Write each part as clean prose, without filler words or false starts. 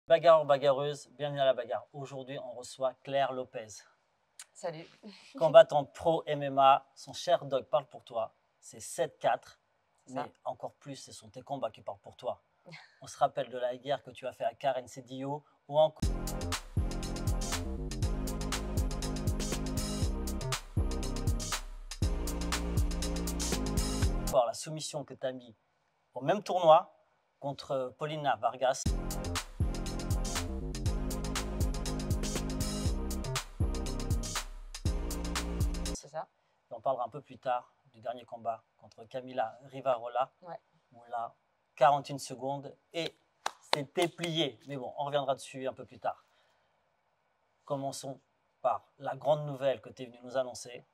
Bagarreur, bagarreuse, bienvenue à la bagarre. Aujourd'hui, on reçoit Claire Lopez, Salut. combattante pro MMA. Son cher dog parle pour toi. C'est 7-4, C'est ça. mais encore plus, ce sont tes combats qui parlent pour toi. On se rappelle de la guerre que tu as fait à Karen Cedillo ou encore la soumission que tu as mis au même tournoi contre Paulina Vargas. C'est ça. On parlera un peu plus tard du dernier combat contre Camila Rivarola. Ouais. Où là, 41 secondes et c'était plié. Mais bon, on reviendra dessus un peu plus tard. Commençons par la grande nouvelle que tu es venu nous annoncer.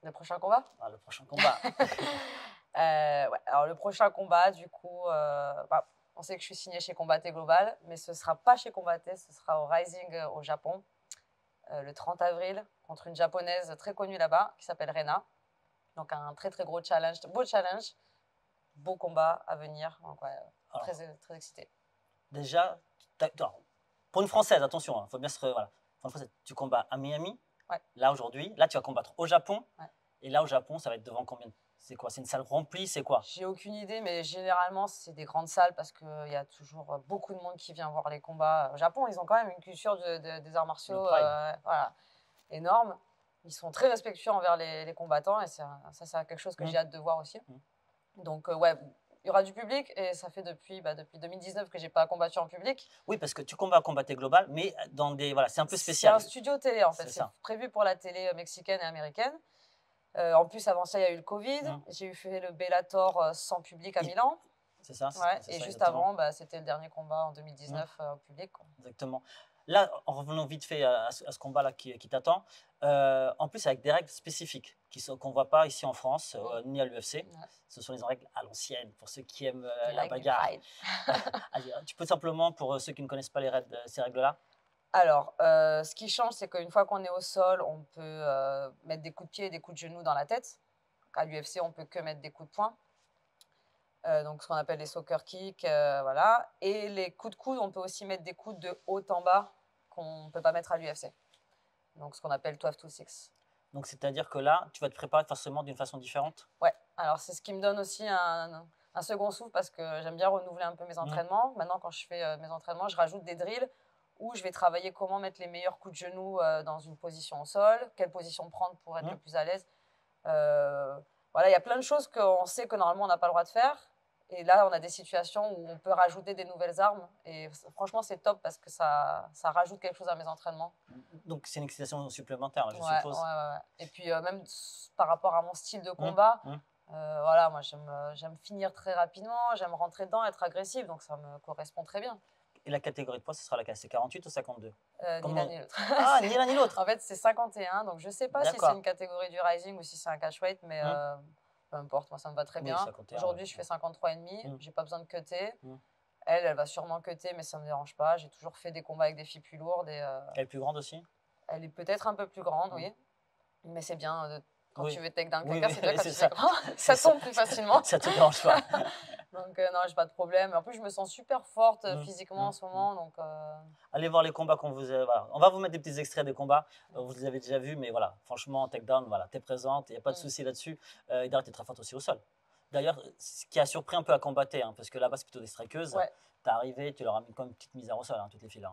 Le prochain combat Le prochain combat. Ouais. Alors, le prochain combat, du coup, on sait que je suis signée chez Combatté Global, mais ce ne sera pas chez Combatté, ce sera au Rising au Japon, le 30 avril, contre une japonaise très connue là-bas, qui s'appelle Rena. Donc, un très, très gros challenge, beau combat à venir. Donc, ouais, Alors, très excitée. déjà, pour une Française, attention, il faut bien se... Voilà. Pour une Française, tu combats à Miami, ouais. Là aujourd'hui. Là, tu vas combattre au Japon. Ouais. Et là, au Japon, ça va être devant combien? C'est quoi? C'est une salle remplie? C'est quoi? J'ai aucune idée, mais généralement, c'est des grandes salles parce qu'il y a toujours beaucoup de monde qui vient voir les combats. Au Japon, ils ont quand même une culture des arts martiaux voilà, énorme. Ils sont très respectueux envers les combattants et ça, c'est quelque chose que j'ai hâte de voir aussi. Donc, ouais, il y aura du public et ça fait depuis 2019 que je n'ai pas combattu en public. Oui, parce que tu combats à Combatté Global, mais dans des... Voilà, c'est un peu spécial. C'est un studio télé, en fait. C'est prévu pour la télé mexicaine et américaine. En plus, avant ça, il y a eu le Covid. J'ai fait le Bellator sans public à Milan. C'est ça. Ouais, et juste avant, c'était le dernier combat en 2019 au public. Quoi. Exactement. Là, en revenant vite fait à ce combat-là qui t'attend, en plus avec des règles spécifiques qu'on ne voit pas ici en France, ni à l'UFC. Ce sont les règles à l'ancienne, pour ceux qui aiment la bagarre. Allez, tu peux simplement, pour ceux qui ne connaissent pas ces règles-là. Alors, ce qui change, c'est qu'une fois qu'on est au sol, on peut mettre des coups de pied et des coups de genoux dans la tête. À l'UFC, on ne peut que mettre des coups de poing. Donc, ce qu'on appelle les soccer kicks, voilà. Et les coups de coude, on peut aussi mettre des coups de haut en bas qu'on ne peut pas mettre à l'UFC. Donc, ce qu'on appelle 12-2-6. Donc, c'est-à-dire que là, tu vas te préparer forcément d'une façon différente? Ouais. Alors, c'est ce qui me donne aussi un second souffle parce que j'aime bien renouveler un peu mes entraînements. Maintenant, quand je fais mes entraînements, je rajoute des drills où je vais travailler comment mettre les meilleurs coups de genoux dans une position au sol, quelle position prendre pour être le plus à l'aise. Voilà, il y a plein de choses qu'on sait que normalement, on n'a pas le droit de faire. Et là, on a des situations où on peut rajouter des nouvelles armes. Et franchement, c'est top parce que ça rajoute quelque chose à mes entraînements. Donc, c'est une excitation supplémentaire, je suppose. Ouais. Et puis, même par rapport à mon style de combat, voilà, moi, j'aime finir très rapidement, j'aime rentrer dedans, être agressif. Donc, ça me correspond très bien. Et la catégorie de poids, ce sera laquelle? C'est 48 ou 52? Ni l'un ni l'autre. Ah, ni l'un ni l'autre. En fait, c'est 51. Donc, je ne sais pas si c'est une catégorie du Rising ou si c'est un catchweight, mais peu importe, moi, ça me va très bien. Aujourd'hui, je fais 53,5. Je n'ai pas besoin de cutter. Elle va sûrement cutter, mais ça ne me dérange pas. J'ai toujours fait des combats avec des filles plus lourdes. Elle est plus grande aussi? Elle est peut-être un peu plus grande, oui. Mais c'est bien. Quand tu veux take down quelqu'un, c'est bien quand tu ça. Ça tombe plus facilement. Ça ne te dérange pas. Donc, non, j'ai pas de problème. En plus, je me sens super forte physiquement en ce moment. Donc, allez voir les combats qu'on vous a. Voilà. On va vous mettre des petits extraits des combats. Vous les avez déjà vus, mais voilà, franchement, takedown, voilà, tu es présente, il n'y a pas de souci là-dessus. Et d'ailleurs, tu es très forte aussi au sol. D'ailleurs, ce qui a surpris un peu à Combatté, parce que là-bas, c'est plutôt des strikeuses. Tu es arrivé, tu leur as mis comme une petite misère au sol, toutes les filles.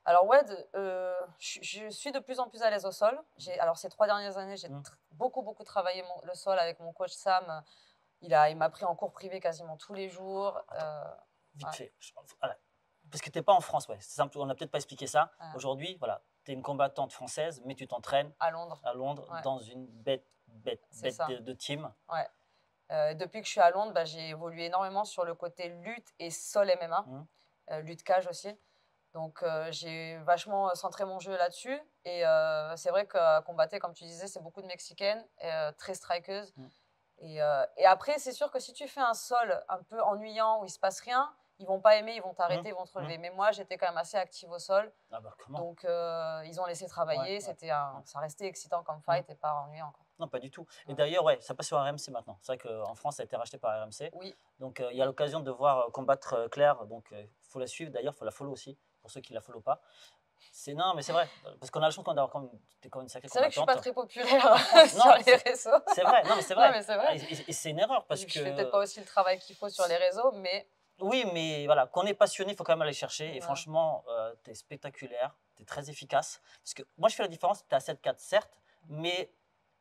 Alors, ouais, je suis de plus en plus à l'aise au sol. Alors, ces 3 dernières années, j'ai beaucoup travaillé le sol avec mon coach Sam. Il m'a pris en cours privé quasiment tous les jours. Vite fait. Voilà. Parce que tu n'es pas en France, c'est simple, on n'a peut-être pas expliqué ça. Aujourd'hui, voilà, tu es une combattante française, mais tu t'entraînes à Londres, dans une bête de team. Ouais. Depuis que je suis à Londres, j'ai évolué énormément sur le côté lutte et sol MMA, lutte cage aussi. Donc, j'ai vachement centré mon jeu là-dessus. Et c'est vrai qu'à Combatté, comme tu disais, c'est beaucoup de Mexicaines, très strikeuses. Et après, c'est sûr que si tu fais un sol un peu ennuyant où il ne se passe rien, ils ne vont pas aimer, ils vont t'arrêter, ils vont te relever. Mais moi, j'étais quand même assez active au sol. Donc, ils ont laissé travailler. Ça restait excitant comme fight et pas ennuyant. Non, pas du tout. Et Ouais. d'ailleurs, ouais, ça passe sur RMC maintenant. C'est vrai qu'en France, ça a été racheté par RMC. Oui, Donc, il y a l'occasion de voir combattre Claire. Donc, il faut la suivre. D'ailleurs, il faut la follow aussi, pour ceux qui ne la follow pas. Non, mais c'est vrai. Parce qu'on a la chance d'avoir t'es quand même une sacrée c'est vrai que je suis pas combattante. très populaire En France, sur non, les réseaux. c'est vrai. Non, mais c'est Non, vrai. mais c'est Ah, vrai. et c'est une erreur parce Je fais peut-être pas que. aussi le travail qu'il faut sur les réseaux, mais Oui, mais voilà, quand on est passionné, il faut quand même aller chercher. Et ouais. franchement, tu es spectaculaire, tu es très efficace. Parce que moi, je fais la différence, tu es à 7-4, certes, mais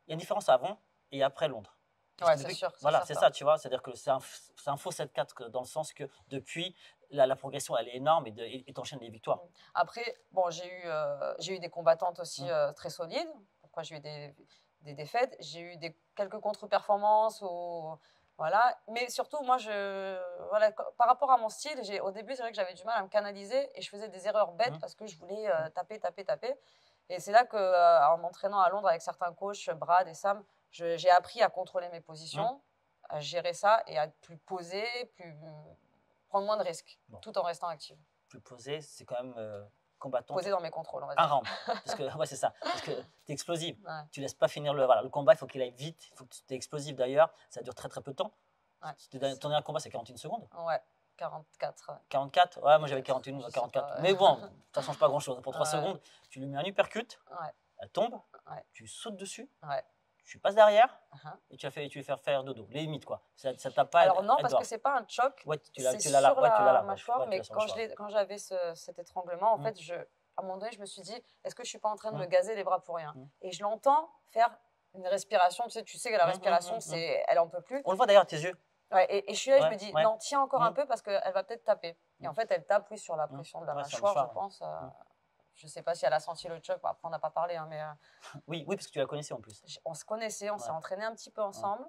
il y a une différence avant et après Londres. Parce Ouais, que c'est depuis, sûr, c'est voilà, c'est certain. ça, tu vois. C'est-à-dire que c'est un faux 7-4 dans le sens que depuis, la progression, elle est énorme et t'enchaînes les victoires. Après, bon, j'ai eu des combattantes aussi Mm. très solides. Pourquoi j'ai eu des défaites? J'ai eu quelques contre-performances. Voilà. Mais surtout, moi, voilà, par rapport à mon style, au début, c'est vrai que j'avais du mal à me canaliser et je faisais des erreurs bêtes Mm. parce que je voulais taper, taper, taper. Et c'est là que, en m'entraînant à Londres avec certains coachs, Brad et Sam, j'ai appris à contrôler mes positions, à gérer ça et à être plus posé, prendre moins de risques, Bon, tout en restant active. plus posé, c'est quand même combattant. Posé dans mes contrôles, on va Un dire. round. Parce que, ouais, c'est ça. Parce que tu es explosive. Ouais. Tu laisses pas finir le combat, il faut qu'il aille vite. Il faut que tu es explosive d'ailleurs. Ça dure très très peu de temps. Ouais. Ton dernier combat, c'est 41 secondes. Ouais, 44. Ouais. 44. Ouais, moi j'avais 41 ou Je sais 44. pas, ouais. Mais bon, ça change pas grand chose. Pour 3 Ouais. secondes, tu lui mets un uppercut, Ouais, elle tombe, ouais, tu sautes dessus, ouais. tu passes derrière Uh-huh. et tu lui fais faire dodo. Les limites quoi. Ça t'a pas. Alors non, elle parce que doit. c'est pas un choc, Ouais, c'est tu l'as là. sur Ouais, tu l'as la là. mâchoire, Ouais, tu l'as mais sur le choix. quand j'avais cet étranglement, en Mm. fait, à un moment donné, je me suis dit, est-ce que je suis pas en train de me Mm. gazer les bras pour rien? Mm. Et je l'entends faire une respiration, tu sais que la respiration, elle en peut plus. On le voit d'ailleurs à tes yeux. Ouais, et je suis là, je Ouais, me dis, ouais. non, tiens encore un peu parce qu'elle va peut-être taper. Et Mm. en fait, elle tape, oui, sur la pression de la Ouais, sur le mâchoire, je mâchoire, pense. ouais. Je sais pas si elle a senti le choc. Bon, après, on n'a pas parlé, hein, mais Oui, oui, parce que tu la connaissais en plus. on se connaissait, on s'est Ouais. entraîné un petit peu ensemble.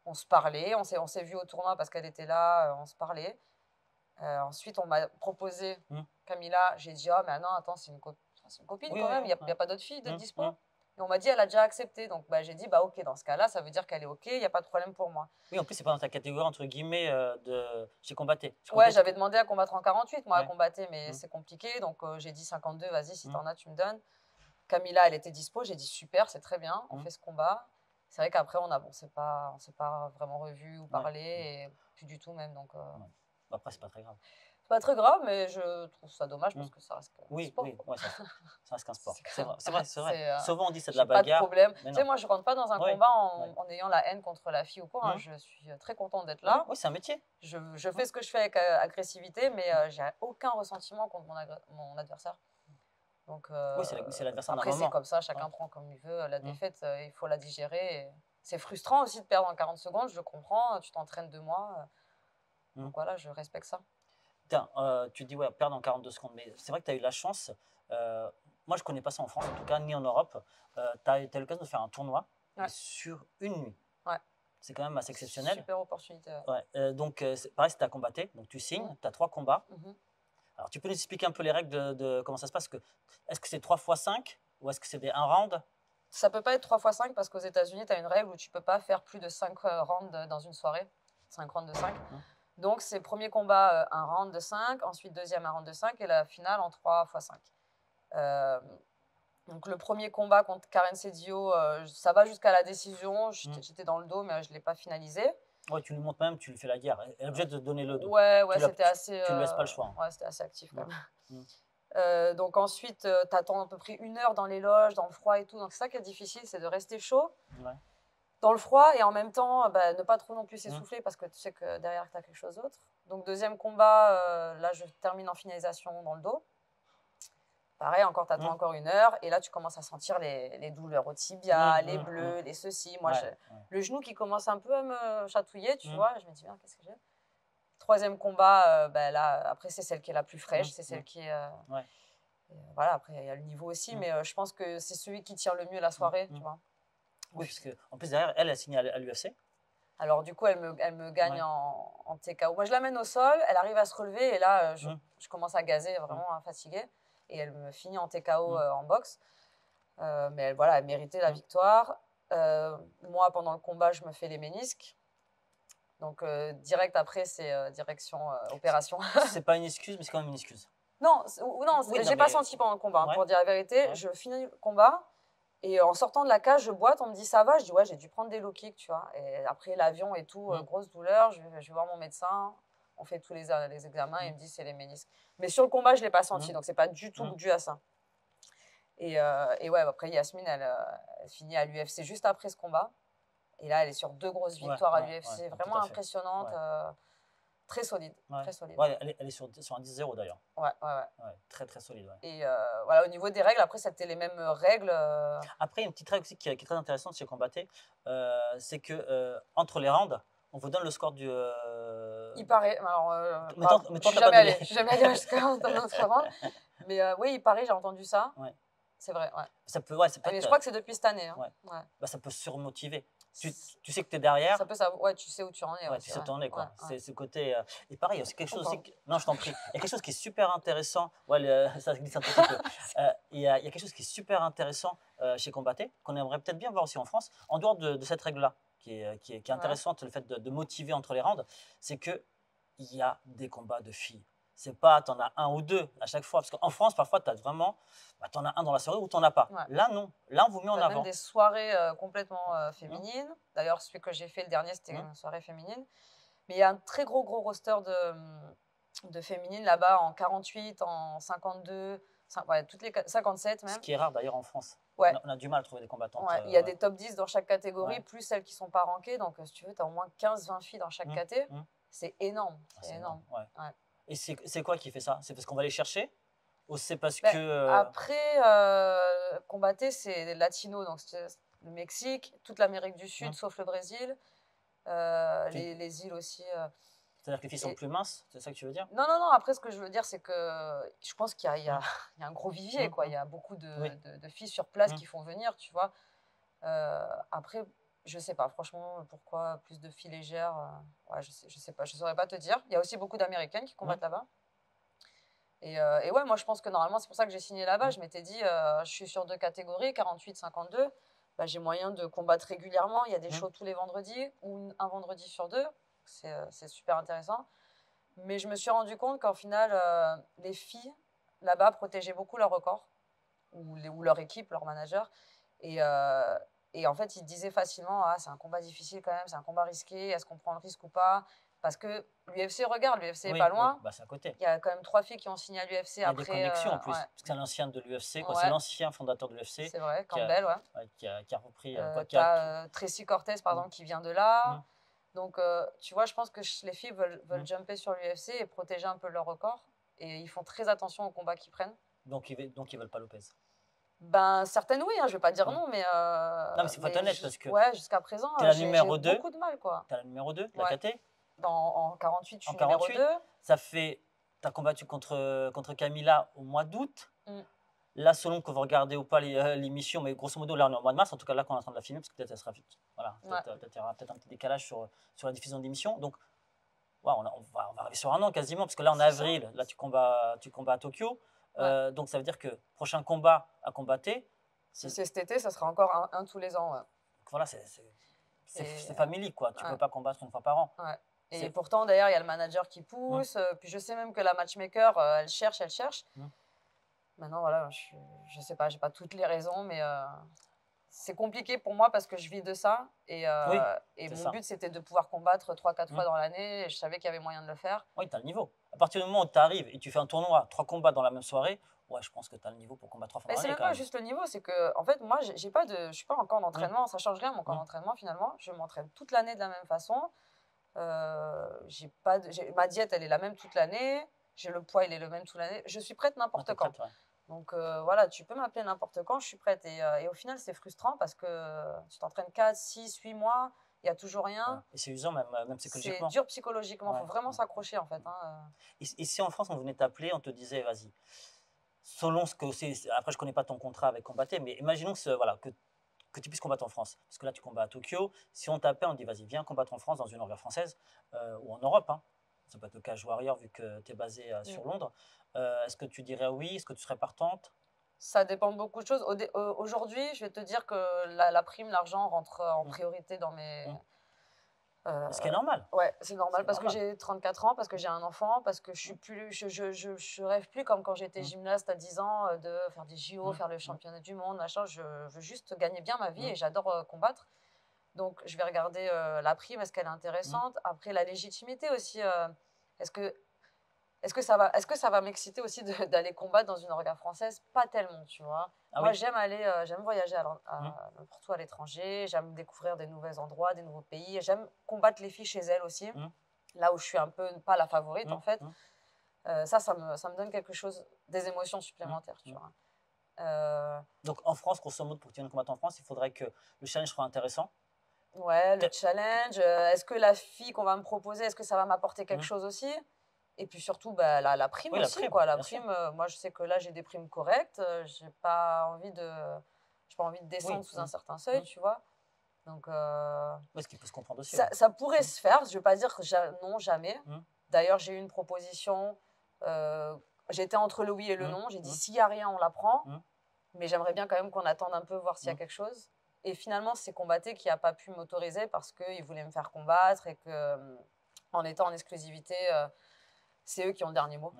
On se parlait, on s'est vu au tournoi parce qu'elle était là, on se parlait. Ensuite, on m'a proposé Camilla. J'ai dit, oh, mais non, attends, c'est une copine Oui, quand oui, même, il oui. n'y a pas d'autres filles de dispo. Mm. Et on m'a dit, elle a déjà accepté. Donc, j'ai dit, bah ok, dans ce cas-là, ça veut dire qu'elle est ok, il n'y a pas de problème pour moi. Oui, en plus, c'est pas dans ta catégorie, entre guillemets, de chez Combatté. Ouais, j'avais demandé à combattre en 48, moi, à Ouais. combattre, mais c'est compliqué. Donc, j'ai dit 52, vas-y, si t'en as, tu me donnes. Camilla, elle était dispo. J'ai dit, super, c'est très bien, on fait ce combat. C'est vrai qu'après, on s'est pas vraiment revu ou parlé, et plus du tout même. Donc, Après, c'est pas très grave. c'est pas très grave, mais je trouve ça dommage parce que ça reste un sport. Oui, ouais, ça reste qu'un sport. C'est C'est vrai. c'est, Souvent, on dit c'est de j'ai la pas de bagarre. problème. Mais Tu sais, non. moi, je rentre pas dans un Ouais. combat en ayant la haine contre la fille ou quoi. Hein. Je suis très contente d'être là. Oui, c'est un métier. Je fais ce que je fais avec agressivité, mais j'ai aucun ressentiment contre mon adversaire. Donc, Oui, c'est l'adversaire d'un après, c'est moment. comme ça, chacun prend comme il veut. La défaite, il faut la digérer. C'est frustrant aussi de perdre en 40 secondes, je comprends. Tu t'entraînes 2 mois. Donc voilà, je respecte ça. Tiens, tu dis, ouais, perdre en 42 secondes. Mais c'est vrai que tu as eu la chance. Moi, je connais pas ça en France, en tout cas, ni en Europe. Tu as eu l'occasion de faire un tournoi mais sur une nuit. Ouais. C'est quand même assez exceptionnel. Super opportunité. Ouais. Donc, pareil, c'est à combattre. Donc, tu signes, tu as 3 combats. Alors, tu peux nous expliquer un peu les règles de comment ça se passe? Est-ce que c'est 3 x 5 ou est-ce que c'est des 1 round? Ça peut pas être 3 x 5 parce qu'aux États-Unis, tu as une règle où tu peux pas faire plus de 5 rounds dans une soirée. 5 rounds de 5. Donc, c'est premier combat, un round de 5, ensuite deuxième, un round de 5 et la finale en 3 x 5. Donc, le premier combat contre Karen Cedillo, ça va jusqu'à la décision. J'étais dans le dos, mais je ne l'ai pas finalisé. Ouais, tu lui montres même, tu lui fais la guerre. Elle est obligée de te donner le dos. Ouais, c'était assez. Tu ne laisses pas le choix. Ouais, c'était assez actif quand même. Donc ensuite, tu attends à peu près 1 heure dans les loges, dans le froid et tout. Donc c'est ça qui est difficile, c'est de rester chaud dans le froid et en même temps ne pas trop non plus s'essouffler parce que tu sais que derrière tu as quelque chose d'autre. Donc deuxième combat, là je termine en finalisation dans le dos. Pareil, encore, tu attends encore 1 heure et là tu commences à sentir les douleurs au tibia, les bleus, les ceci. Moi, le genou qui commence un peu à me chatouiller, tu vois. Je me dis, qu'est-ce que j'ai? Troisième combat, là, après, c'est celle qui est la plus fraîche, c'est celle qui est. Voilà, après, il y a le niveau aussi, mais je pense que c'est celui qui tire le mieux la soirée, tu vois. Oui, parce qu'en plus, derrière, elle a signé à l'UFC. Alors, du coup, elle me gagne en TKO. Moi, je l'amène au sol, elle arrive à se relever, et là, je commence à gazer, vraiment fatiguée, et elle me finit en TKO en boxe. Mais elle méritait la victoire. Moi, pendant le combat, je me fais les ménisques. Donc, direct après, c'est direction opération. C'est pas une excuse, mais c'est quand même une excuse. Non, j'ai pas senti pendant le combat. Pour dire la vérité, je finis le combat Et en sortant de la cage, je boite, on me dit ça va, je dis ouais, j'ai dû prendre des low kicks, tu vois. Et après l'avion et tout, grosse douleur, je vais voir mon médecin, on fait tous les examens, il me dit c'est les ménisques. Mais sur le combat, je ne l'ai pas senti, donc c'est pas du tout dû à ça. Et ouais, après Yasmine, elle finit à l'UFC juste après ce combat. Et là, elle est sur 2 grosses victoires à l'UFC, vraiment impressionnante, très solide, très solide. Ouais, elle est sur un 10-0 d'ailleurs. Ouais. Très très solide. Ouais. Et voilà, au niveau des règles, après, c'était les mêmes règles. Après, une petite règle aussi qui est très intéressante chez Combatté, c'est que entre les rounds, on vous donne le score du. Il paraît. Alors, mais je suis jamais allée jusqu'à un autre round. Mais oui, il paraît, j'ai entendu ça. Ouais. C'est vrai, ouais. Ça peut, mais je crois que c'est depuis cette année. Hein. Ouais. Bah, ça peut surmotiver. Tu sais que tu es derrière. Ça peut, tu sais où tu en es. Ouais, tu sais où tu en es, quoi. C'est ce côté. Et pareil, il y a aussi quelque chose aussi. Non, je t'en prie. Il y a quelque chose qui est super intéressant. Ouais, ça glisse un petit peu. Il y a quelque chose qui est super intéressant chez Combatté, qu'on aimerait peut-être bien voir aussi en France, en dehors de cette règle-là, qui est intéressante, le fait de motiver entre les rounds, c'est qu'il y a des combats de filles. C'est pas, tu en as un ou deux à chaque fois. Parce qu'en France, parfois, tu as vraiment, tu en as un dans la soirée ou tu n'en as pas. Ouais. Là, non. Là, on vous met en avant. Même des soirées complètement féminines. D'ailleurs, celui que j'ai fait le dernier, c'était une soirée féminine. Mais il y a un très gros roster de féminines là-bas en 48, en 52, toutes les 57 même. Ce qui est rare d'ailleurs en France. Ouais. On a du mal à trouver des combattantes. Il y a des top 10 dans chaque catégorie, plus celles qui ne sont pas rankées. Donc, si tu veux, tu as au moins 15-20 filles dans chaque caté. C'est énorme. C'est énorme. Ouais. Et c'est quoi qui fait ça? C'est parce qu'on va les chercher? Ou c'est parce que… Après, Combatté, c'est latino, donc c'est le Mexique, toute l'Amérique du Sud, sauf le Brésil, les îles aussi. C'est-à-dire que les filles sont plus minces? C'est ça que tu veux dire? Non. Après, ce que je veux dire, c'est que je pense qu'il y a un gros vivier, quoi. Il y a beaucoup de filles sur place qui font venir, tu vois. Après… Je sais pas, franchement, pourquoi plus de filles légères, je sais pas, je saurais pas te dire. Il y a aussi beaucoup d'Américaines qui combattent là-bas. Et ouais, moi je pense que normalement, c'est pour ça que j'ai signé là-bas. Je m'étais dit, je suis sur 2 catégories, 48, 52. Bah, j'ai moyen de combattre régulièrement. Il y a des shows tous les vendredis ou un vendredi sur 2. C'est super intéressant. Mais je me suis rendu compte qu'en final, les filles là-bas protégeaient beaucoup leur record ou leur équipe, leur manager. Et en fait, ils disaient facilement, c'est un combat difficile quand même, c'est un combat risqué, est-ce qu'on prend le risque ou pas? Parce que l'UFC, regarde, l'UFC n'est pas loin. Bah, c'est à côté. Il y a quand même 3 filles qui ont signé à l'UFC après. Il y a des connexions en plus, parce que c'est l'ancien de l'UFC, c'est l'ancien fondateur de l'UFC. C'est vrai, Campbell, qui a repris. Tu as Tracy Cortez, par exemple, qui vient de là. Donc, tu vois, je pense que les filles veulent jumper sur l'UFC et protéger un peu leur record. Et ils font très attention aux combats qu'ils prennent. Donc, ils veulent pas Lopez. Ben, certaines oui, je vais pas dire non, mais… non, mais c'est pas honnête parce que… Ouais, jusqu'à présent, j'ai beaucoup de mal, quoi. Tu as la numéro 2 de la KT? En 48, je suis numéro 2. Ça fait… Tu as combattu contre Camilla au mois d'août. Là, selon que vous regardez ou pas l'émission, mais grosso modo, là, on est au mois de mars. En tout cas, là, qu'on est en train de la filmer, parce que peut-être elle sera… Voilà, peut-être il y aura peut-être un petit décalage sur la diffusion de l'émission. Donc, on va arriver sur un an quasiment, parce que là, on est avril. Là, tu combats à Tokyo. Donc, ça veut dire que prochain combat à combattre. Si c'est cet été, ça sera encore un tous les ans. Ouais. Voilà, c'est family, quoi. Tu ne peux pas combattre une fois par an. Ouais. Et pourtant, d'ailleurs, il y a le manager qui pousse. Puis je sais même que la matchmaker, elle cherche. Maintenant, voilà, je sais pas, j'ai pas toutes les raisons, mais c'est compliqué pour moi parce que je vis de ça. Et mon but, c'était de pouvoir combattre 3-4 fois dans l'année. Et je savais qu'il y avait moyen de le faire. Oui, tu as le niveau. À partir du moment où tu arrives et tu fais un tournoi, 3 combats dans la même soirée, je pense que tu as le niveau pour combattre 3 fois dans l'année. C'est même pas juste le niveau, c'est que, en fait, moi, je suis pas en camp d'entraînement. Ça change rien, mon camp d'entraînement, finalement. Je m'entraîne toute l'année de la même façon. Ma diète, elle est la même toute l'année. Le poids, il est le même toute l'année. Je suis prête n'importe quand. Donc voilà, tu peux m'appeler n'importe quand, je suis prête. Et au final, c'est frustrant parce que tu t'entraînes 4, 6, 8 mois, il n'y a toujours rien. Et c'est usant même psychologiquement. C'est dur psychologiquement, il faut vraiment s'accrocher en fait. Et si en France, on venait t'appeler, on te disait, vas-y, selon ce que c'est… Après, je ne connais pas ton contrat avec Combatté, mais imaginons que tu puisses combattre en France. Parce que là, tu combats à Tokyo. Si on t'appelle, on te dit, vas-y, viens combattre en France dans une orga française ou en Europe. Ça peut être le Cage Warrior vu que tu es basé sur Londres. Est-ce que tu dirais oui? Est-ce que tu serais partante? Ça dépend de beaucoup de choses. Aujourd'hui, je vais te dire que la prime, l'argent rentre en priorité dans Ce qui est normal. Ouais, c'est normal C'est parce que normal. j'ai 34 ans, parce que j'ai un enfant, parce que je rêve plus comme quand j'étais gymnaste à 10 ans de faire des JO, faire le championnat du monde, machin. Je veux juste gagner bien ma vie et j'adore combattre. Donc, je vais regarder la prime, est-ce qu'elle est intéressante? Après, la légitimité aussi. Est-ce que, est-ce que ça va m'exciter aussi d'aller combattre dans une orga française? Pas tellement, tu vois. Ah Moi, oui. j'aime voyager n'importe où à l'étranger. J'aime découvrir des nouveaux endroits, des nouveaux pays. J'aime combattre les filles chez elles aussi. Là où je suis un peu pas la favorite, en fait. Ça me donne quelque chose, des émotions supplémentaires, tu vois. Donc en France, grosso modo, pour que tu viennes combattre en France, il faudrait que le challenge soit intéressant. Ouais, le challenge. Est-ce que la fille qu'on va me proposer, est-ce que ça va m'apporter quelque chose aussi? Et puis surtout, bah, la prime Oui, la aussi, prime, quoi. La bien sûr. prime, moi, je sais que là, j'ai des primes correctes. J'ai pas envie de descendre sous un certain seuil, tu vois. Donc, Oui, ce qui peut se comprendre aussi. ça pourrait se faire. Je ne vais pas dire non, jamais. Mm. D'ailleurs, j'ai eu une proposition. J'étais entre le oui et le non. J'ai dit, s'il n'y a rien, on la prend. Mais j'aimerais bien quand même qu'on attende un peu, voir s'il y a quelque chose. Et finalement, c'est Combatté qui n'a pas pu m'autoriser parce qu'il voulait me faire combattre et que, en étant en exclusivité, c'est eux qui ont le dernier mot.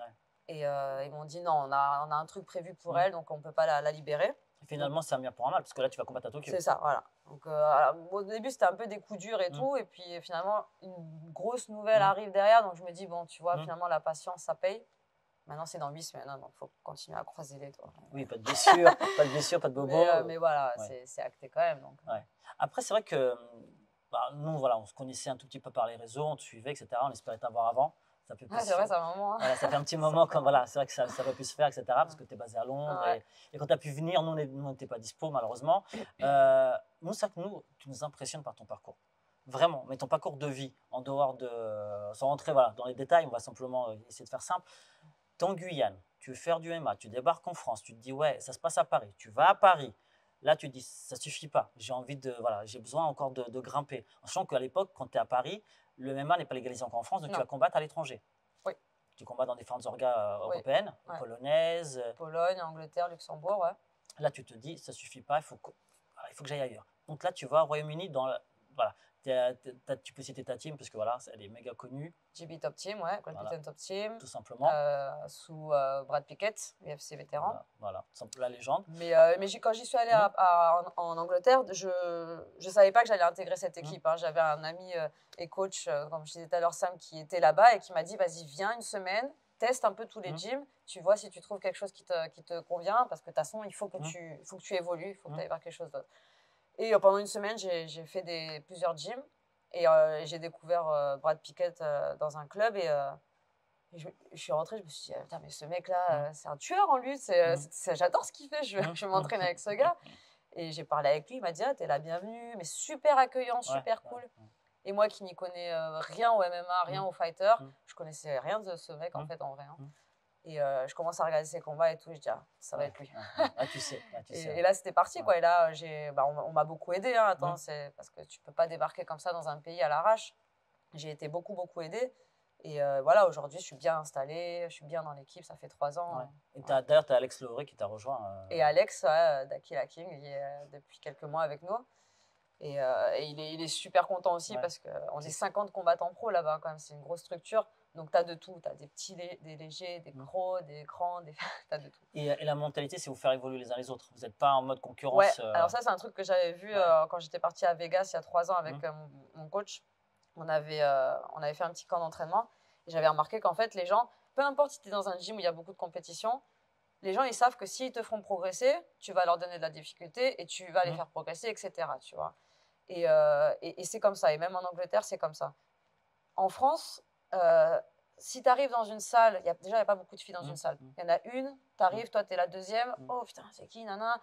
Et ils m'ont dit non, on a un truc prévu pour elle, donc on ne peut pas la libérer. Et finalement, c'est un bien pour un mal, parce que là, tu vas combattre à Tokyo. C'est ça, voilà. Donc, alors, au début, c'était un peu des coups durs et tout. Et puis finalement, une grosse nouvelle arrive derrière. Donc je me dis, bon, tu vois, finalement, la patience, ça paye. Maintenant, c'est dans 8 semaines, hein, donc il faut continuer à croiser les doigts. Oui, pas de blessure, pas de blessure, pas de bobo. Mais voilà, c'est acté quand même. Donc. Après, c'est vrai que nous, voilà, on se connaissait un tout petit peu par les réseaux, on te suivait, etc. On espérait t'avoir avant. Ça fait c'est vrai, ça fait un moment. Voilà, ça fait un petit moment, voilà, c'est vrai que ça aurait pu se faire, etc. Parce que tu es basé à Londres. Et quand tu as pu venir, nous, on n'était pas dispo, malheureusement. Nous, c'est vrai que tu nous impressionnes par ton parcours. Vraiment, mais ton parcours de vie, en dehors de. Sans rentrer voilà, dans les détails, on va simplement essayer de faire simple. T'es en Guyane, tu veux faire du MMA, tu débarques en France, tu te dis, ouais, ça se passe à Paris. Tu vas à Paris. Là, tu te dis, ça suffit pas. J'ai besoin encore de grimper. En sachant qu'à l'époque, quand tu es à Paris, le MMA n'est pas légalisé encore en France, donc tu vas combattre à l'étranger. Oui. Tu combats dans différentes orgas européennes, polonaises. Pologne, Angleterre, Luxembourg, ouais. Là, tu te dis, ça suffit pas, il faut que j'aille ailleurs. Donc là, tu vas au Royaume-Uni, voilà. Tu peux citer ta team, parce que voilà, elle est méga connue. JB Top Team, ouais, Great Britain Top Team. Tout simplement. Sous Brad Pickett, UFC vétéran. Voilà, la légende. Mais quand j'y suis allée en Angleterre, je ne savais pas que j'allais intégrer cette équipe. Hein. J'avais un ami et coach, comme je disais tout à l'heure, Sam, qui était là-bas et qui m'a dit, vas-y, viens une semaine, teste un peu tous les gyms, tu vois si tu trouves quelque chose qui te convient, parce que de toute façon, il faut que tu évolues, il faut que tu ailles vers quelque chose d'autre. Et pendant une semaine, j'ai fait plusieurs gyms et j'ai découvert Brad Pickett dans un club et je suis rentrée, je me suis dit, putain, mais ce mec-là, c'est un tueur en lui, j'adore ce qu'il fait, je vais m'entraîner avec ce gars. Et j'ai parlé avec lui, il m'a dit, ah, t'es la bienvenue, mais super accueillant, super cool. Et moi qui n'y connais rien au MMA, rien au fighter, je connaissais rien de ce mec en fait en vrai. Hein. Et je commence à regarder ses combats et tout, je dis, ah, ça va être lui. Tu sais. Et là, c'était parti, quoi. Et là, on m'a beaucoup aidé. Hein. Attends, c'est parce que tu ne peux pas débarquer comme ça dans un pays à l'arrache. J'ai été beaucoup, beaucoup aidée. Et voilà, aujourd'hui, je suis bien installée, je suis bien dans l'équipe, ça fait 3 ans. Ouais. Et d'ailleurs, tu as Alex Loré qui t'a rejoint. Et Alex, d'Akila King, il est depuis quelques mois avec nous. Et il est super content aussi parce qu'on est 50 combattants pro là-bas, quand même. C'est une grosse structure. Donc, tu as de tout. Tu as des petits, des légers, des gros, des grands, tu as de tout. Et la mentalité, c'est vous faire évoluer les uns les autres. Vous n'êtes pas en mode concurrence. Ouais, alors ça, c'est un truc que j'avais vu quand j'étais partie à Vegas il y a 3 ans avec mon coach. On avait fait un petit camp d'entraînement. Et j'avais remarqué qu'en fait, les gens, peu importe si tu es dans un gym où il y a beaucoup de compétition, les gens, ils savent que s'ils te feront progresser, tu vas leur donner de la difficulté et tu vas les faire progresser, etc. Tu vois. Et c'est comme ça. Et même en Angleterre, c'est comme ça. En France, si tu arrives dans une salle, déjà, il n'y a pas beaucoup de filles dans une salle. Il y en a une, tu arrives, toi, tu es la deuxième. Oh putain, c'est qui, nana?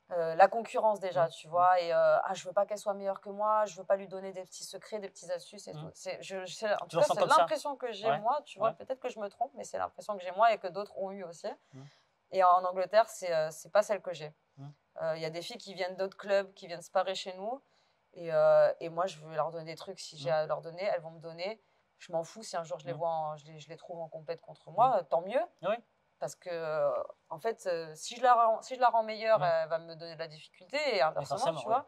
La concurrence déjà, tu vois. Et je veux pas qu'elle soit meilleure que moi, je veux pas lui donner des petits secrets, des petites astuces et tout. En tout cas, c'est l'impression que j'ai moi, tu vois. Peut-être que je me trompe, mais c'est l'impression que j'ai moi et que d'autres ont eu aussi. Et en Angleterre, c'est pas celle que j'ai. Il y a des filles qui viennent d'autres clubs, qui viennent se parer chez nous. Et moi, je veux leur donner des trucs. Si j'ai à leur donner, elles vont me donner. Je m'en fous si un jour je les vois, je les trouve en compète contre moi, tant mieux. Oui. Parce que, en fait, si je la rends meilleure, elle va me donner de la difficulté et inversement, tu vois.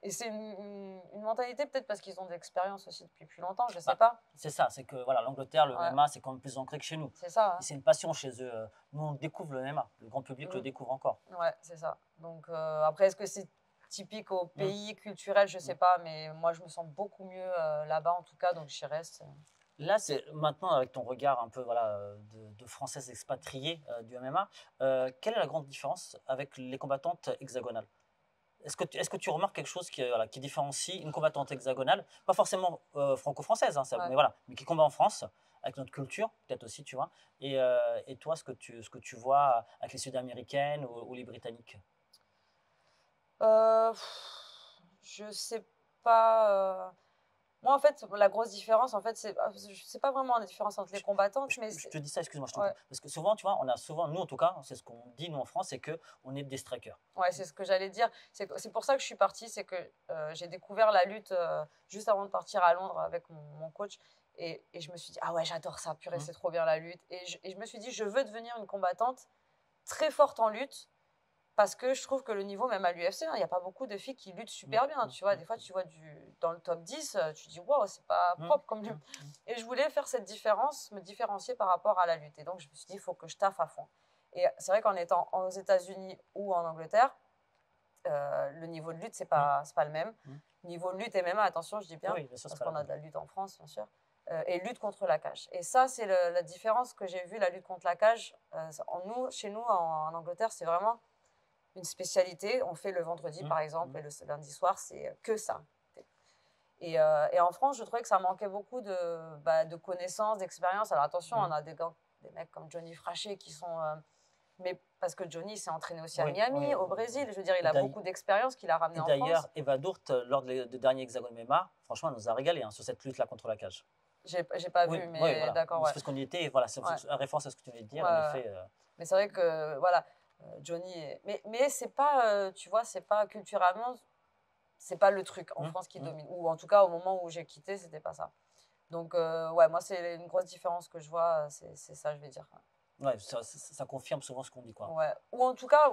Et c'est une mentalité peut-être parce qu'ils ont de l'expérience aussi depuis plus longtemps, je sais Bah, pas. c'est ça, c'est que voilà, l'Angleterre, le Ouais, MMA, c'est quand même plus ancré que chez nous. c'est ça, Et hein. c'est une passion chez eux. Nous, on découvre le MMA. Le grand public le Mm. découvre encore. Ouais, c'est ça. Donc après, est-ce que c'est typique au Mm. pays culturel? Je sais Mm. pas, mais moi, je me sens beaucoup mieux là-bas en tout cas, donc j'y reste. Là, c'est maintenant avec ton regard un peu voilà, de Française expatriée du MMA, quelle est la grande différence avec les combattantes hexagonales? Est-ce que tu remarques quelque chose voilà, qui différencie une combattante hexagonale, pas forcément franco-française, hein, Ouais. mais, voilà, mais qui combat en France, avec notre culture, peut-être aussi, tu vois, et toi, ce que tu vois avec les Sud-Américaines ou les Britanniques? Je sais pas. Moi, en fait, la grosse différence, en fait, c'est pas vraiment la différence entre les Je, combattantes, je- mais je te dis ça, excuse-moi, je te ouais, coupe. Parce que souvent, tu vois, on a souvent, nous en tout cas, c'est ce qu'on dit, nous en France, c'est qu'on est des strikers. ouais, c'est ce que j'allais dire. C'est pour ça que je suis partie, c'est que j'ai découvert la lutte juste avant de partir à Londres avec mon coach. Et je me suis dit, ah ouais, j'adore ça, purée, Hum, c'est trop bien la lutte. Et je me suis dit, je veux devenir une combattante très forte en lutte. Parce que je trouve que le niveau, même à l'UFC, il n'y a pas beaucoup de filles qui luttent hum, super bien. hum, Tu vois, hum, des fois, tu vois dans le top 10, tu dis, waouh, c'est pas hum, propre comme lutte. hum, hum. Et je voulais faire cette différence, me différencier par rapport à la lutte. Et donc, je me suis dit, il faut que je taffe à fond. Et c'est vrai qu'en étant aux États-Unis ou en Angleterre, le niveau de lutte, c'est pas le même. Hum. Niveau de lutte et MMA, attention, je dis bien, Oui, bien sûr, c'est parce pas la qu'on a même. de la lutte en France, bien sûr, et lutte contre la cage. Et ça, c'est la différence que j'ai vue, la lutte contre la cage. Chez nous, en Angleterre, c'est vraiment une spécialité. On fait le vendredi, Hum, par exemple, hum, et le lundi soir, c'est que ça. Et en France, je trouvais que ça manquait beaucoup de connaissances, d'expérience. Alors attention, on hum. a des mecs comme Johnny Fraché qui sont... mais parce que Johnny s'est entraîné aussi à Oui, oui, Miami, au oui. Brésil. Je veux dire, il Et a beaucoup d'expérience qu'il a ramené et en France. d'ailleurs, Eva Dourt, lors des derniers hexagones MMA, franchement, elle nous a régalé hein, sur cette lutte-là contre la cage. J'ai pas Oui, vu, oui, mais voilà. d'accord, ouais. Parce qu'on y était, et voilà, c'est Ouais, la référence à ce que tu venais de ouais, dire, en ouais. effet. Mais c'est vrai que, voilà, Johnny... Mais c'est pas, tu vois, c'est pas culturellement... C'est pas le truc en Hum, France qui hum. domine. Ou en tout cas, au moment où j'ai quitté, c'était pas ça. Donc, ouais, moi, c'est une grosse différence que je vois, c'est ça, je vais dire. Ouais, ça confirme souvent ce qu'on dit, quoi. Ouais. Ou en tout cas,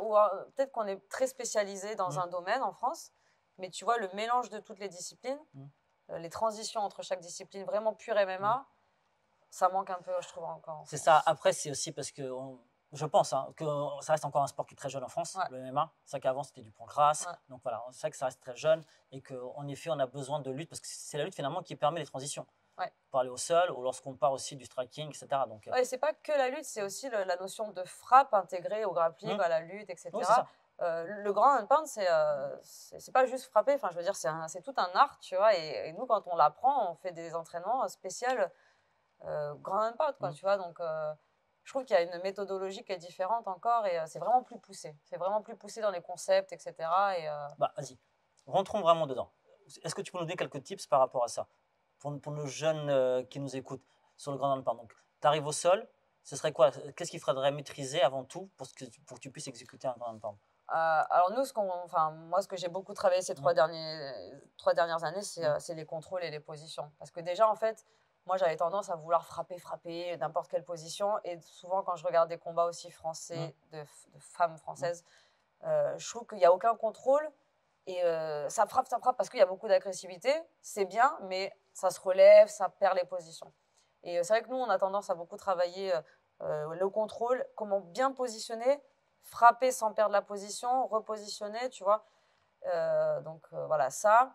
peut-être qu'on est très spécialisé dans Hum, un domaine en France, mais tu vois, le mélange de toutes les disciplines, hum, les transitions entre chaque discipline, vraiment pure hum. MMA, ça manque un peu, je trouve, encore en C'est ça. France. Après, c'est aussi parce que je pense hein, que ça reste encore un sport qui est très jeune en France, Ouais, le MMA. C'est vrai qu'avant, c'était du point crasse. ouais. Donc voilà, c'est vrai que ça reste très jeune et qu'en effet, on a besoin de lutte parce que c'est la lutte finalement qui permet les transitions. Ouais. Pour aller au sol ou lorsqu'on part aussi du striking, etc. Donc, Ouais, c'est pas que la lutte, c'est aussi la notion de frappe intégrée au grappling, hum, à la lutte, oui, c'est etc. ça. Le grand pound, c'est pas juste frapper, enfin, je veux dire, c'est tout un art, tu vois. Et nous, quand on l'apprend, on fait des entraînements spéciaux grand pound, quoi, Hum. tu vois. Donc, je trouve qu'il y a une méthodologie qui est différente encore et c'est vraiment plus poussé. C'est vraiment plus poussé dans les concepts, etc. Et, Bah, vas-y, rentrons vraiment dedans. Est-ce que tu peux nous donner quelques tips par rapport à ça pour nos jeunes qui nous écoutent sur le grand handpan? Donc, tu arrives au sol, ce serait quoi? Qu'est-ce qu'il faudrait maîtriser avant tout pour que tu puisses exécuter un grand handpan? alors nous, moi, ce que j'ai beaucoup travaillé ces Hum, 3 dernières années, hum, c'est les contrôles et les positions. Parce que déjà, en fait, moi, j'avais tendance à vouloir frapper, n'importe quelle position. Et souvent, quand je regarde des combats aussi hum, français, de femmes hum, françaises, je trouve qu'il n'y a aucun contrôle. Et ça frappe parce qu'il y a beaucoup d'agressivité. C'est bien, mais ça se relève, ça perd les positions. Et c'est vrai que nous, on a tendance à beaucoup travailler le contrôle, comment bien positionner, frapper sans perdre la position, repositionner, tu vois. Donc voilà, ça.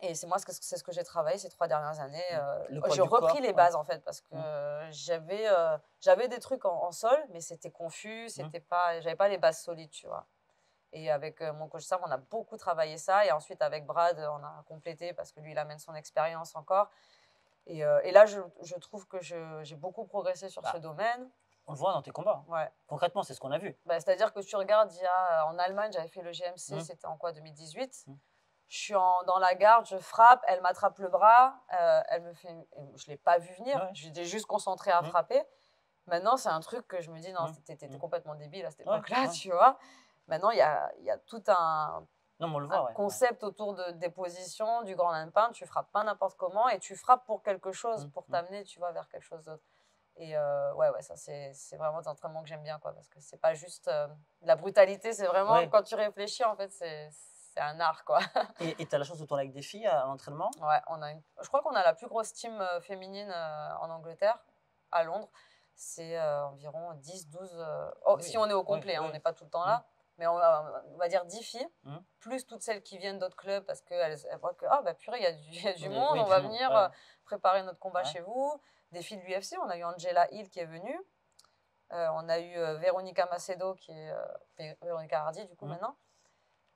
Et c'est moi, c'est ce que j'ai travaillé ces 3 dernières années. Le poids J'ai du repris corps, les ouais. bases, en fait, parce que Hum, j'avais des trucs en sol, mais c'était confus, hum. j'avais pas les bases solides, tu vois. Et avec mon coach Sam, on a beaucoup travaillé ça. Et ensuite, avec Brad, on a complété parce que lui, il amène son expérience encore. Et là, je trouve que j'ai beaucoup progressé sur ce Bah, domaine. on le voit dans tes combats, hein. Ouais. Concrètement, c'est ce qu'on a vu. Bah, c'est-à-dire que tu regardes, en Allemagne, j'avais fait le GMC, Hum, c'était en quoi, 2018. hum, Je suis dans la garde, je frappe, elle m'attrape le bras, elle me fait, je ne l'ai pas vu venir, ouais, j'étais juste concentrée à hum, frapper. Maintenant, c'est un truc que je me dis, non, hum, t'étais hum. complètement débile à cette Ouais, époque-là, ouais. tu vois. Maintenant, il y a tout Non, mais on le un voit, ouais. Ouais. concept autour des positions, du grand handpan. Tu frappes pas n'importe comment et tu frappes pour quelque chose, Hum, pour hum. t'amener, tu vois, vers quelque chose d'autre. Et ouais, ça, c'est vraiment des entraînements que j'aime bien, quoi, parce que c'est pas juste de la brutalité, c'est vraiment, Ouais. quand tu réfléchis, en fait, c'est un art, quoi. Et tu as la chance de tourner avec des filles à l'entraînement? Ouais, je crois qu'on a la plus grosse team féminine en Angleterre, à Londres. C'est environ 10, 12. Ah Si oui, on est au oui, complet, hein, on oui. n'est pas tout le temps Mmh, là. Mais on va dire 10 filles, mmh. plus toutes celles qui viennent d'autres clubs parce qu'elles voient que, ah bah purée, il y a du monde, Oui, on du va monde, venir ouais, préparer notre combat ouais. chez vous. Des filles de l'UFC, on a eu Angela Hill qui est venue. On a eu Véronica Macedo, qui est Véronica Hardy, du coup, Mmh. maintenant.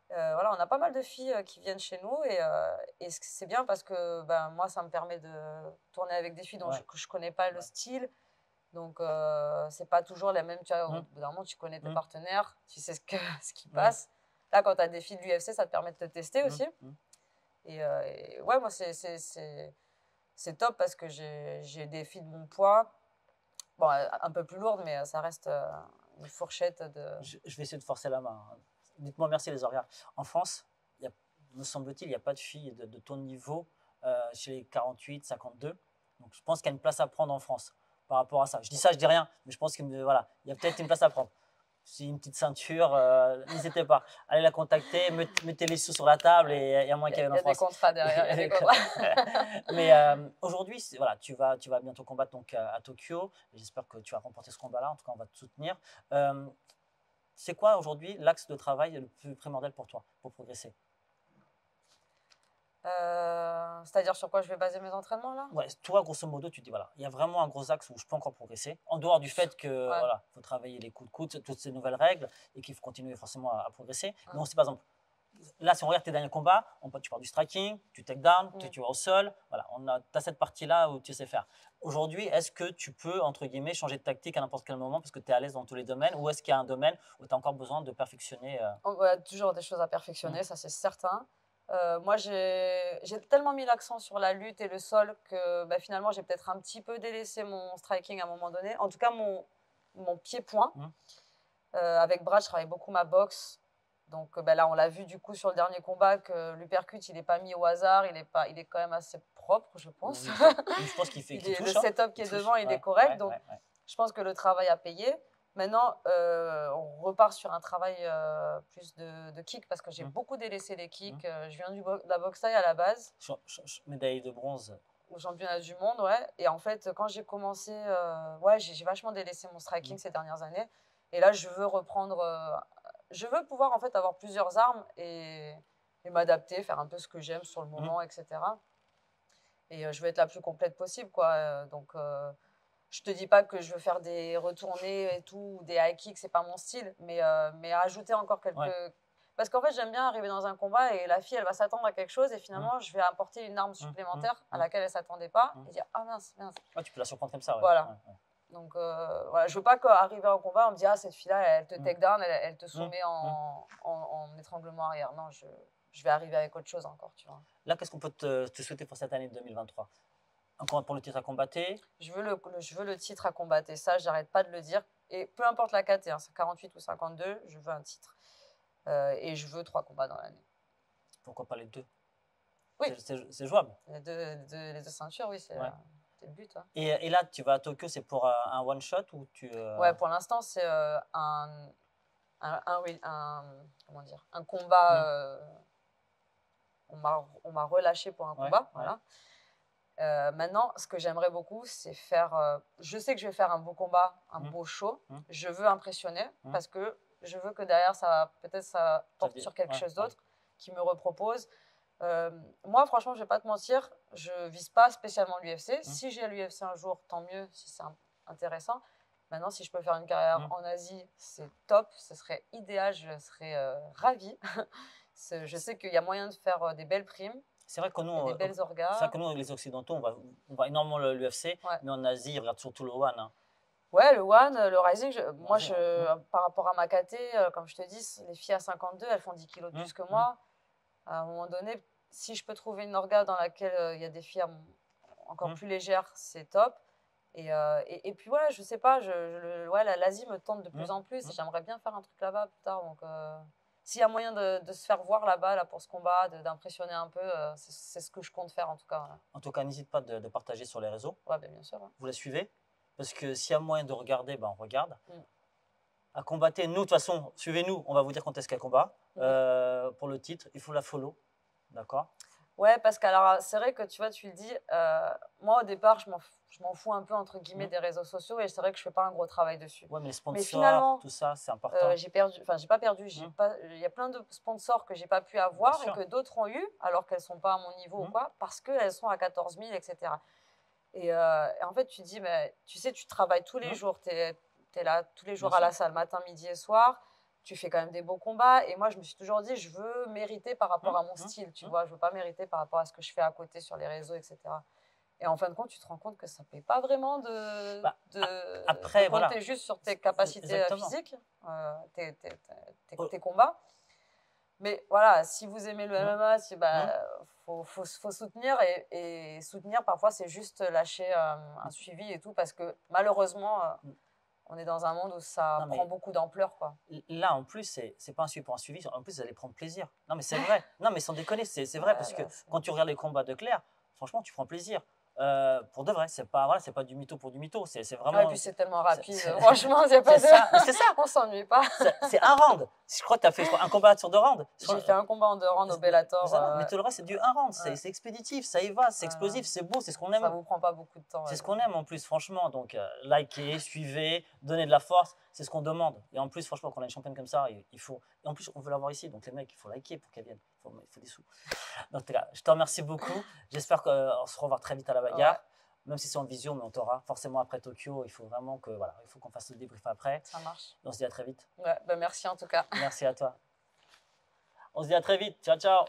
Voilà, on a pas mal de filles qui viennent chez nous et c'est bien parce que ben, moi, ça me permet de tourner avec des filles Ouais. que je connais pas le Ouais. style. Donc, c'est pas toujours la même. Tu vois, au Mmh, bout d'un moment, tu connais tes mmh, partenaires, tu sais ce qui ouais. passe. Là, quand tu as des filles de l'UFC, ça te permet de te tester Mmh, aussi. mmh. Et ouais, moi, c'est top parce que j'ai des filles de mon poids. Bon, un peu plus lourdes, mais ça reste une fourchette de. Je vais essayer de forcer la main, hein. Dites-moi merci les horaires. En France, me semble-t-il, il n'y a pas de filles de ton niveau chez les 48, 52. Donc je pense qu'il y a une place à prendre en France par rapport à ça. Je dis ça, je dis rien, mais je pense qu'il voilà, il y a peut-être une place à prendre. Si une petite ceinture, n'hésitez pas. Allez la contacter, mettez les sous sur la table et il y a moins Il qu'il y avait y en a des France. contrats derrière, il y a des contrats. Mais aujourd'hui, voilà, tu vas bientôt combattre donc, à Tokyo. J'espère que tu vas remporter ce combat-là. En tout cas, on va te soutenir. Euh, c'est quoi aujourd'hui l'axe de travail le plus primordial pour toi, pour progresser? C'est-à-dire sur quoi je vais baser mes entraînements là? Ouais, toi, grosso modo, tu te dis, voilà, il y a vraiment un gros axe où je peux encore progresser, en dehors du fait que, Ouais. voilà, faut travailler les coups de coude, toutes ces nouvelles règles, et qu'il faut continuer forcément à progresser. Mais Mm. on sait, par exemple, là, si on regarde tes derniers combats, tu pars du striking, tu take down, Mm. tu vas au sol, voilà, tu as cette partie-là où tu sais faire. Aujourd'hui, est-ce que tu peux, entre guillemets, changer de tactique à n'importe quel moment parce que tu es à l'aise dans tous les domaines, ou est-ce qu'il y a un domaine où tu as encore besoin de perfectionner Ouais, toujours des choses à perfectionner, ça c'est certain. Moi, j'ai tellement mis l'accent sur la lutte et le sol que bah, finalement, j'ai peut-être un petit peu délaissé mon striking à un moment donné. En tout cas, mon pied-point. Mm. Avec Brad, je travaille beaucoup ma boxe. Donc bah, là, on l'a vu du coup sur le dernier combat que l'uppercut, il n'est pas mis au hasard. Il est quand même assez propre, je pense. Oui, je pense qu'il Le touche, hein. setup qui Il est touche. devant, il est Ouais, correct. ouais, Donc, ouais, ouais. je pense que le travail a payé. Maintenant, on repart sur un travail plus de kick parce que j'ai Mm. beaucoup délaissé les kicks. Mm. Je viens de la boxe thaï à la base, Médaille de bronze. au championnat du monde, ouais. Et en fait, quand j'ai commencé, ouais, j'ai vachement délaissé mon striking Mm. ces dernières années. Et là, je veux reprendre. Je veux pouvoir en fait avoir plusieurs armes et m'adapter, faire un peu ce que j'aime sur le Mm. moment, etc. Et je veux être la plus complète possible, quoi. Donc, je te dis pas que je veux faire des retournées et tout, ou des high kicks, c'est pas mon style, mais ajouter encore quelques. Ouais. Parce qu'en fait, j'aime bien arriver dans un combat et la fille, elle va s'attendre à quelque chose et Mm. finalement, je vais apporter une arme Mm. supplémentaire à Mm. laquelle elle s'attendait pas Mm. et dire ah mince, mince. Ouais, tu peux la surprendre comme ça, ouais. Voilà. Ouais, ouais. Donc voilà, je veux pas qu'arriver au combat, on me dit ah cette fille-là, elle te Mm. take down, elle te Mm. soumet Mm. en étranglement arrière. Non, je vais arriver avec autre chose encore, tu vois. Là, qu'est-ce qu'on peut te souhaiter pour cette année 2023? Encore pour le titre à combattre? Je veux le titre à combattre et ça, j'arrête pas de le dire. Et peu importe la KT, hein, c'est 48 ou 52, je veux un titre. Et je veux 3 combats dans l'année. Pourquoi pas les deux? Oui. C'est jouable. Les deux ceintures, oui, c'est Ouais. le but. Hein. Et là, tu vas à Tokyo, c'est pour un one shot ou tu. Ouais, pour l'instant, c'est comment dire, un combat. On m'a relâché pour un Ouais, combat. ouais. Voilà. Maintenant, ce que j'aimerais beaucoup, c'est faire. Je sais que je vais faire un beau combat, un Mm. beau show. Mm. Je veux impressionner Mm. parce que je veux que derrière, peut-être ça porte dit- sur quelque ouais, chose ouais. d'autre, qui me repropose. Moi, franchement, je vais pas te mentir, je vise pas spécialement l'UFC. Si j'ai l'UFC un jour, tant mieux, si c'est intéressant. Maintenant, si je peux faire une carrière Mm. en Asie, c'est top, ce serait idéal, je serais ravie. Je sais qu'il y a moyen de faire des belles primes. C'est vrai que Et nous, des belles c'est vrai orgas. que nous, les Occidentaux, on va énormément l'UFC, Ouais. mais en Asie, ils regardent surtout le One, hein. Ouais, le One, le Rising, moi, Rising, ouais. par rapport à ma KT, comme je te dis, les filles à 52, elles font 10 kilos de plus que moi. À un moment donné, si je peux trouver une orga dans laquelle il y a des filles encore plus légères, c'est top. Et puis, ouais, je sais pas, ouais, l'Asie me tente de plus en plus et j'aimerais bien faire un truc là-bas plus tard. Donc, s'il y a moyen de se faire voir là-bas là, pour ce combat, d'impressionner un peu, c'est ce que je compte faire en tout cas. Voilà. En tout cas, n'hésite pas de partager sur les réseaux. Ouais, bien sûr. Ouais. Vous la suivez? Parce que s'il y a moyen de regarder, ben on regarde. à combattre. Nous, de toute façon, suivez-nous, on va vous dire quand est-ce qu'elle combat. Pour le titre, il faut la follow. D'accord? Ouais, parce que alors, c'est vrai que tu vois, tu le dis, moi au départ, je m'en fous un peu entre guillemets des réseaux sociaux et c'est vrai que je fais pas un gros travail dessus. Ouais, mais les Mais sponsors, finalement, tout ça, c'est important. j'ai perdu, enfin, j'ai pas perdu, il y a plein de sponsors que j'ai pas pu avoir Bien et sûr. que d'autres ont eu alors qu'elles sont pas à mon niveau ou quoi, parce qu'elles sont à 14 000, etc. Et en fait, tu dis, mais, tu sais, tu travailles tous les jours, tu es là tous les jours Bien à la sûr. salle, matin, midi et soir. Tu fais quand même des beaux combats. Et moi, je me suis toujours dit, je veux mériter par rapport à mon style, tu vois. Je veux pas mériter par rapport à ce que je fais à côté sur les réseaux, etc. Et en fin de compte, tu te rends compte que ça ne paye pas vraiment Bah, de voilà. compter juste sur tes capacités Exactement. physiques, Oh. tes combats. Mais voilà, si vous aimez le MMA, faut soutenir et soutenir, parfois, c'est juste lâcher un suivi et tout, parce que malheureusement, on est dans un monde où ça prend beaucoup d'ampleur, quoi. Là, en plus, c'est pas un suivi pour un suivi. En plus, vous allez prendre plaisir. Non, mais c'est vrai. Non, mais sans déconner, c'est vrai parce que quand tu regardes les combats de Claire, franchement, tu prends plaisir. Pour de vrai, c'est pas, voilà, c'est pas du mytho pour du mytho. C'est vraiment. Et puis c'est tellement rapide. Franchement, il n'y a pas de. C'est ça. On s'ennuie pas. C'est un round. Je crois que tu as fait un combat sur 2 rounds. J'ai fait un combat en 2 rounds au Bellator. Mais tout le reste, c'est du 1 round. C'est expéditif, ça y va, c'est explosif, c'est beau, c'est ce qu'on aime. Ça vous prend pas beaucoup de temps. C'est ce qu'on aime en plus, franchement. Donc, likez, suivez, donnez de la force, c'est ce qu'on demande. Et en plus, franchement, quand on a une championne comme ça, il faut. Et en plus, on veut l'avoir ici. Donc, les mecs, il faut liker pour qu'elle vienne. Il faut des sous. Donc, je te remercie beaucoup. J'espère qu'on se revoit très vite à la bagarre. Ouais. Même si c'est en visio, mais on t'aura forcément après Tokyo. Il faut vraiment que, voilà, il faut qu'on fasse le débrief après. Ça marche. On se dit à très vite. Ouais, merci en tout cas. Merci à toi. On se dit à très vite. Ciao, ciao.